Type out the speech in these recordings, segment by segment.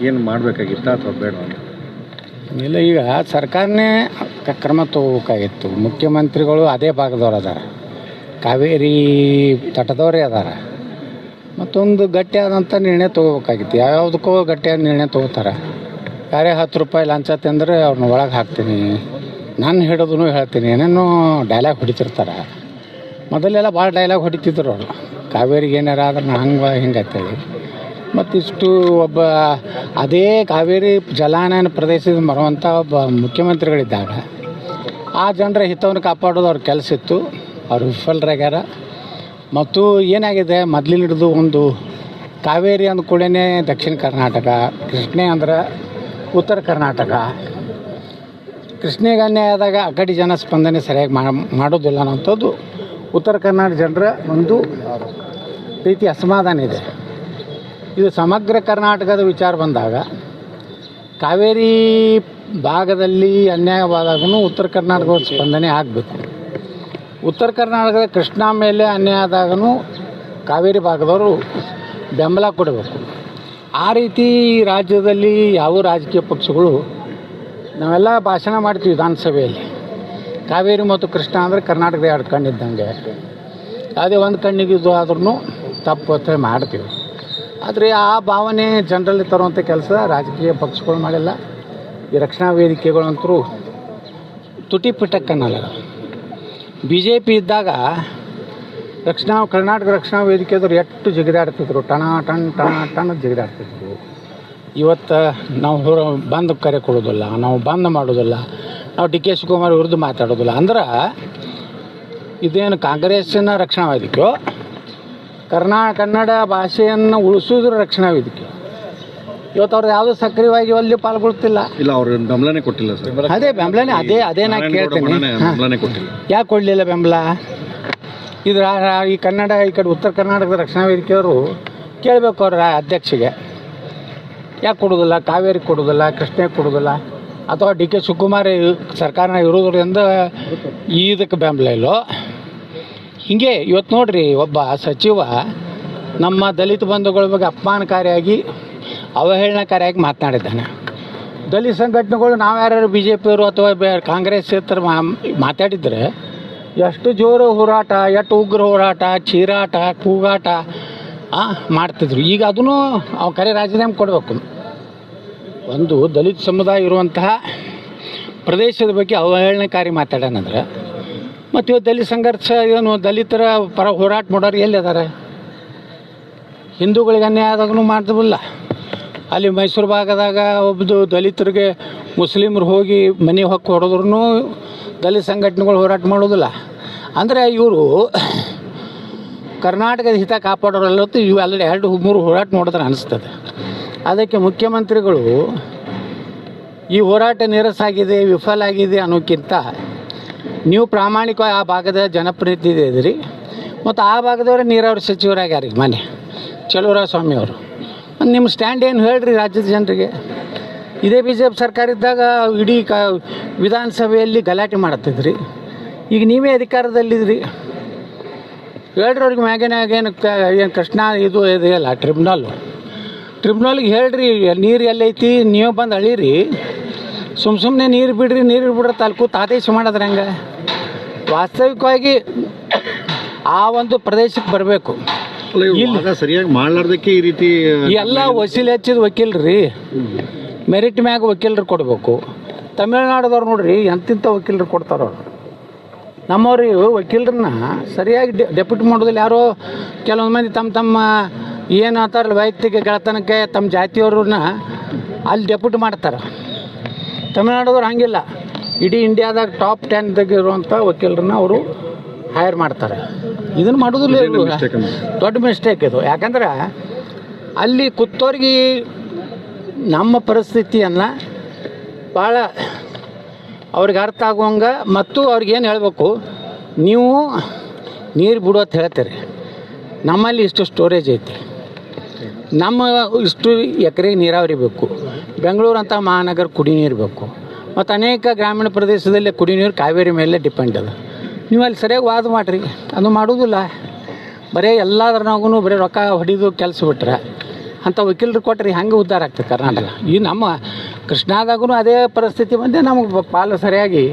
ಏನು ಮಾಡಬೇಕಾಗಿತ್ತ ಅಥವಾ ಬೇಡ? ಇಲ್ಲ, ಈಗ ಸರ್ಕಾರನೇ ಕ್ರಮ ತಗೋಬೇಕಾಗಿತ್ತು. ಮುಖ್ಯಮಂತ್ರಿಗಳು ಅದೇ ಭಾಗದವ್ರು ಅದಾರ, ಕಾವೇರಿ ತಟದವರೇ ಅದಾರ. ಮತ್ತೊಂದು ಗಟ್ಟಿಯಾದಂಥ ನಿರ್ಣಯ ತೊಗೋಬೇಕಾಗಿತ್ತು. ಯಾವುದಕ್ಕೂ ಗಟ್ಟಿಯಾದ ನಿರ್ಣಯ ತೊಗೋತಾರೆ. ಯಾರೇ 10 ರೂಪಾಯಿ ಲಂಚ ತಿಂದರೆ ಅವ್ರನ್ನ ಒಳಗೆ ಹಾಕ್ತೀನಿ, ನಾನು ಹಿಡಿದು ಹೇಳ್ತೀನಿ, ಏನೇನೋ ಡೈಲಾಗ್ ಹೊಡಿತಿರ್ತಾರೆ. ಮೊದಲೆಲ್ಲ ಭಾಳ ಡೈಲಾಗ್ ಹೊಡಿತಿದ್ರು ಅವರು, ಕಾವೇರಿಗೆ ಏನಾರ ಆದ್ರೆ ನಾ ಹಂಗೆ ಹಿಂಗೆ ಅಂತೇಳಿ. ಮತ್ತಿಷ್ಟು ಒಬ್ಬ ಅದೇ ಕಾವೇರಿ ಜಲಾನಯನ ಪ್ರದೇಶದಿಂದ ಬರುವಂಥ ಒಬ್ಬ ಮುಖ್ಯಮಂತ್ರಿಗಳಿದ್ದಾಗ ಆ ಜನರ ಹಿತವನ್ನು ಕಾಪಾಡೋದು ಅವ್ರ ಕೆಲಸ ಇತ್ತು. ಅವರು ವಿಫಲರಾಗ್ಯಾರ. ಮತ್ತು ಏನಾಗಿದೆ, ಮೊದಲಿನ ಹಿಡಿದು ಒಂದು ಕಾವೇರಿ ಅಂದ ಕೂಡಲೇ ದಕ್ಷಿಣ ಕರ್ನಾಟಕ, ಕೃಷ್ಣೆ ಅಂದ್ರೆ ಉತ್ತರ ಕರ್ನಾಟಕ. ಕೃಷ್ಣೆಗೆ ಅನ್ಯಾಯ ಆದಾಗ ಆ ಕಡೆ ಜನ ಸ್ಪಂದನೆ ಸರಿಯಾಗಿ ಮಾಡೋದಿಲ್ಲ ಅನ್ನೋಂಥದ್ದು ಉತ್ತರ ಕರ್ನಾಟಕ ಜನರ ಒಂದು ರೀತಿ ಅಸಮಾಧಾನ ಇದೆ. ಇದು ಸಮಗ್ರ ಕರ್ನಾಟಕದ ವಿಚಾರ ಬಂದಾಗ ಕಾವೇರಿ ಭಾಗದಲ್ಲಿ ಅನ್ಯಾಯವಾದಾಗೂ ಉತ್ತರ ಕರ್ನಾಟಕದ ಸ್ಪಂದನೆ ಆಗಬೇಕು. ಉತ್ತರ ಕರ್ನಾಟಕದ ಕೃಷ್ಣಾ ಮೇಲೆ ಅನ್ಯಾಯ ಆದಾಗೂ ಕಾವೇರಿ ಭಾಗದವರು ಬೆಂಬಲ ಕೊಡಬೇಕು. ಆ ರೀತಿ ರಾಜ್ಯದಲ್ಲಿ ಯಾವ ರಾಜಕೀಯ ಪಕ್ಷಗಳು ನಾವೆಲ್ಲ ಭಾಷಣ ಮಾಡ್ತೀವಿ ವಿಧಾನಸಭೆಯಲ್ಲಿ. ಕಾವೇರಿ ಮತ್ತು ಕೃಷ್ಣ ಅಂದರೆ ಕರ್ನಾಟಕದ 2 ಕಣ್ಣಿದ್ದಂಗೆ. ಅದೇ ಒಂದು ಕಣ್ಣಿಗೆ ಇದು ಆದ್ರೂ ತಪ್ಪು ಅಂತ ಮಾಡ್ತೀವಿ. ಆದರೆ ಆ ಭಾವನೆ ಜನರಲ್ಲಿ ತರುವಂಥ ಕೆಲಸ ರಾಜಕೀಯ ಪಕ್ಷಗಳು ಮಾಡಿಲ್ಲ. ಈ ರಕ್ಷಣಾ ವೇದಿಕೆಗಳಂತರೂ ತುಟಿ ಪಿಟಕ್ಕನ್ನಲ್ಲ. BJP ಇದ್ದಾಗ ಕರ್ನಾಟಕ ರಕ್ಷಣಾ ವೇದಿಕೆದವ್ರು ಎಷ್ಟು ಜಿಗಿದಾಡ್ತಿದ್ರು, ಟಣ ಜಿಗಿದಾಡ್ತಿದ್ರು. ಇವತ್ತು ನಾವು ಬಂದ್ ಕರೆ ಕೊಡೋದಿಲ್ಲ, ನಾವು ಬಂದ್ ಮಾಡೋದಿಲ್ಲ, ನಾವು DK ಶಿವಕುಮಾರ್ ವಿರುದ್ಧ ಮಾತಾಡೋದಿಲ್ಲ ಅಂದ್ರೆ ಇದೇನು ಕಾಂಗ್ರೆಸ್ಸಿನ ರಕ್ಷಣಾ ವೇದಿಕೆ, ಕನ್ನಡ ಭಾಷೆಯನ್ನು ಉಳಿಸೋದ್ರ ರಕ್ಷಣಾ ವೇದಿಕೆ. ಇವತ್ತು ಅವ್ರು ಯಾವುದೂ ಸಕ್ರಿಯವಾಗಿ ಅಲ್ಲಿ ಪಾಲ್ಗೊಳ್ತಿಲ್ಲ. ಇಲ್ಲ, ಅವ್ರು ಬೆಂಬಲನೇ ಕೊಟ್ಟಿಲ್ಲ ಸರ್. ಅದೇ ಬೆಂಬಲನೇ, ಅದೇ ನಾ ಕೇಳ್ತೀನಿ, ಯಾಕೆ ಕೊಡಲಿಲ್ಲ ಬೆಂಬಲ? ಇದು ಈ ಕನ್ನಡ ಈ ಕಡೆ ಉತ್ತರ ಕರ್ನಾಟಕದ ರಕ್ಷಣಾ ವೇದಿಕೆಯವರು ಕೇಳಬೇಕು ಅವ್ರ ಅಧ್ಯಕ್ಷಗೆ, ಯಾಕೆ ಕೊಡೋದಿಲ್ಲ, ಕಾವೇರಿ ಕೊಡೋದಿಲ್ಲ, ಕೃಷ್ಣೆ ಕೊಡೋದಿಲ್ಲ, ಅಥವಾ DK ಶಿವಕುಮಾರ್ ಸರ್ಕಾರ ಇರೋದ್ರಿಂದ ಇದಕ್ಕೆ ಬೆಂಬಲ ಇಲ್ಲೋ? ಹೀಗೆ ಇವತ್ತು ನೋಡ್ರಿ, ಒಬ್ಬ ಸಚಿವ ನಮ್ಮ ದಲಿತ ಬಂಧುಗಳ ಬಗ್ಗೆ ಅಪಮಾನಕಾರಿಯಾಗಿ ಅವಹೇಳನಕಾರಿಯಾಗಿ ಮಾತನಾಡಿದ್ದಾನೆ. ದಲಿತ ಸಂಘಟನೆಗಳು ನಾವು ಯಾರು BJPಯವರು ಅಥವಾ ಕಾಂಗ್ರೆಸ್ ಮಾತಾಡಿದರೆ ಎಷ್ಟು ಜೋರು ಹೋರಾಟ, ಎಷ್ಟು ಉಗ್ರ ಹೋರಾಟ, ಚೀರಾಟ, ಕೂಗಾಟ ಮಾಡ್ತಿದ್ರು. ಈಗ ಅದನ್ನು ಅವು ಕರೆ ರಾಜೀನಾಮೆ ಕೊಡಬೇಕು. ಒಂದು ದಲಿತ ಸಮುದಾಯ ಇರುವಂತಹ ಪ್ರದೇಶದ ಬಗ್ಗೆ ಅವಹೇಳನಕಾರಿ ಮಾತಾಡೋಣಂದ್ರೆ ಮತ್ತು ಇವತ್ತು ದಲಿತ ಸಂಘರ್ಷ ಏನು ದಲಿತರ ಪರ ಹೋರಾಟ ಮಾಡೋರು ಎಲ್ಲಿದ್ದಾರೆ? ಹಿಂದೂಗಳಿಗೆ ಅನ್ಯಾಯ ಆದಾಗೂ ಮಾಡ್ತಿಲ್ಲ. ಅಲ್ಲಿ ಮೈಸೂರು ಭಾಗದಾಗ ಒಬ್ಬದು ದಲಿತರಿಗೆ ಮುಸ್ಲಿಮರು ಹೋಗಿ ಮನೆ ಹೊಕ್ಕು ಹೊಡೆದ್ರೂ ದಲಿತ ಸಂಘಟನೆಗಳು ಹೋರಾಟ ಮಾಡೋದಿಲ್ಲ. ಅಂದರೆ ಇವರು ಕರ್ನಾಟಕದ ಹಿತ ಕಾಪಾಡೋರಲ್ಲತ್ತು ಇವೆಲ್ಲ 2-3 ಹೋರಾಟ ನೋಡಿದ್ರೆ ಅನಿಸ್ತದೆ. ಅದಕ್ಕೆ ಮುಖ್ಯಮಂತ್ರಿಗಳು ಈ ಹೋರಾಟ ನಿರಸಾಗಿದೆ, ವಿಫಲ ಆಗಿದೆ ಅನ್ನೋಕ್ಕಿಂತ ನೀವು ಪ್ರಾಮಾಣಿಕವಾಗಿ ಆ ಭಾಗದ ಜನಪ್ರತಿನಿಧಿ ಇದ್ದೀರಿ. ಮತ್ತು ಆ ಭಾಗದವರೇ ನೀರಾವರಿ ಸಚಿವರಾಗ್ಯಾರ ಈಗ ಮನೆ ಚಲುವರಾಯಸ್ವಾಮಿ ಅವರು. ನಿಮ್ಮ ಸ್ಟ್ಯಾಂಡ್ ಏನು ಹೇಳ್ರಿ ರಾಜ್ಯದ ಜನರಿಗೆ? ಇದೇ BJP ಸರ್ಕಾರ ಇದ್ದಾಗ ಇಡೀ ವಿಧಾನಸಭೆಯಲ್ಲಿ ಗಲಾಟೆ ಮಾಡ್ತಿದ್ರಿ. ಈಗ ನೀವೇ ಅಧಿಕಾರದಲ್ಲಿದ್ರಿ, ಹೇಳ್ರಿ ಅವ್ರಿಗೆ ಮ್ಯಾಗೇನು ಕೃಷ್ಣ ಇದು ಇದೆಯಲ್ಲ ಟ್ರಿಬ್ಯುನಲ್ಗೆ ಹೇಳ್ರಿ, ನೀರು ಎಲ್ಲೈತಿ ನೀವು ಬಂದು ಅಳೀರಿ. ಸುಮ್ಮನೆ ನೀರು ಬಿಡ್ರಿ ತಾಲೂಕು ಆದೇಶ ಮಾಡಿದ್ರೆ ಹಂಗೆ? ವಾಸ್ತವಿಕವಾಗಿ ಆ ಒಂದು ಪ್ರದೇಶಕ್ಕೆ ಬರಬೇಕು. ಇಲ್ಲ, ಸರಿಯಾಗಿ ಮಾಡಲಾರ್ದಕ್ಕೆ ಈ ರೀತಿ ಎಲ್ಲ ವಸೂಲಿ ಹೆಚ್ಚಿದ ವಕೀಲರಿ, ಮೆರಿಟ್ ಮ್ಯಾಗ ವಕೀಲರು ಕೊಡಬೇಕು. ತಮಿಳ್ನಾಡದವ್ರು ನೋಡ್ರಿ ಎಂತಿಂಥ ವಕೀಲರು ಕೊಡ್ತಾರವ್ರು. ನಮ್ಮವ್ರಿಗೆ ವಕೀಲರನ್ನ ಸರಿಯಾಗಿ ಡೆಪ್ಯೂಟಿ ಮಾಡೋದಿಲ್ಲ. ಯಾರೋ ಕೆಲವೊಂದು ಮಂದಿ ತಮ್ಮ ಏನು ಅಂತಾರಲ್ಲ ವೈಯಕ್ತಿಕ ಗೆಳತನಕ್ಕೆ ತಮ್ಮ ಜಾತಿಯವ್ರನ್ನ ಅಲ್ಲಿ ಡೆಪ್ಯೂಟಿ ಮಾಡ್ತಾರೆ. ತಮಿಳ್ನಾಡದವ್ರು ಹಂಗಿಲ್ಲ, ಇಡೀ ಇಂಡಿಯಾದಾಗ ಟಾಪ್ 10 ಇರುವಂಥ ವಕೀಲರನ್ನ ಅವರು ಹೈರ್ ಮಾಡ್ತಾರೆ. ಇದನ್ನು ಮಾಡೋದಿಲ್ಲ, ದೊಡ್ಡ ಮಿಸ್ಟೇಕ್ ಇದು. ಯಾಕಂದ್ರೆ ಅಲ್ಲಿ ಕೂತವ್ರಿಗೆ ನಮ್ಮ ಪರಿಸ್ಥಿತಿಯನ್ನು ಭಾಳ ಅವ್ರಿಗೆ ಅರ್ಥ ಆಗುವಂಗೆ ಮತ್ತು ಅವ್ರಿಗೇನು ಹೇಳಬೇಕು, ನೀವು ನೀರು ಬಿಡೋದು ಹೇಳ್ತೀರಿ, ನಮ್ಮಲ್ಲಿ ಇಷ್ಟು ಸ್ಟೋರೇಜ್ ಐತಿ, ನಮ್ಮ ಇಷ್ಟು ಎಕರೆಗೆ ನೀರಾವರಿ ಬೇಕು, ಬೆಂಗಳೂರು ಅಂತ ಮಹಾನಗರ ಕುಡಿ ನೀರು ಬೇಕು, ಮತ್ತು ಅನೇಕ ಗ್ರಾಮೀಣ ಪ್ರದೇಶದಲ್ಲಿ ಕುಡಿ ನೀರು ಕಾವೇರಿ ಮೇಲೆ ಡಿಪೆಂಡ್ ಅದ. ನೀವು ಅಲ್ಲಿ ಸರಿಯಾಗಿ ವಾದ ಮಾಡಿರಿ, ಅದು ಮಾಡೋದಿಲ್ಲ. ಬರೀ ಎಲ್ಲದ್ರಾಗೂ ಬರೀ ರೊಕ್ಕ ಹೊಡಿದು ಕೆಲಸ ಬಿಟ್ರೆ ಅಂಥ ವಕೀಲರು ಕೊಟ್ಟರೆ ಹೆಂಗೆ ಉದ್ಧಾರ ಆಗ್ತದೆ ಕರ್ನಾಟಕ? ಈ ನಮ್ಮ ಕೃಷ್ಣಾದಾಗೂ ಅದೇ ಪರಿಸ್ಥಿತಿ ಬಂದೆ, ನಮಗೆ ಪಾಲು ಸರಿಯಾಗಿ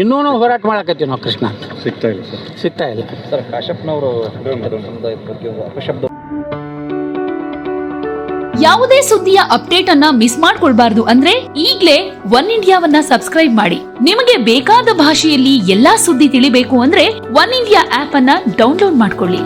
ಇನ್ನೂ ನಾವು ಹೋರಾಟ ಮಾಡಕತ್ತೀವಿ ನಾವು. ಕೃಷ್ಣ ಸಿಗ್ತಾ ಇಲ್ಲ ಸರ್. ಸಿಗ್ತಾ ಇಲ್ಲ ಸರ್. ಕಾಶಪ್ಪನವರು ಸಮುದಾಯದ ಬಗ್ಗೆ ಅಪಶಬ್ದ. ಯಾವುದೇ ಸುದ್ದಿಯ ಅಪ್ಡೇಟ್ ಅನ್ನ ಮಿಸ್ ಮಾಡ್ಕೊಳ್ಬಾರ್ದು ಅಂದ್ರೆ ಈಗ್ಲೇ ಒನ್ ಇಂಡಿಯಾವನ್ನ ಸಬ್ಸ್ಕ್ರೈಬ್ ಮಾಡಿ. ನಿಮಗೆ ಬೇಕಾದ ಭಾಷೆಯಲ್ಲಿ ಎಲ್ಲಾ ಸುದ್ದಿ ತಿಳಿಬೇಕು ಅಂದ್ರೆ ಒನ್ ಇಂಡಿಯಾ ಆಪ್ ಅನ್ನ ಡೌನ್ಲೋಡ್ ಮಾಡ್ಕೊಳ್ಳಿ.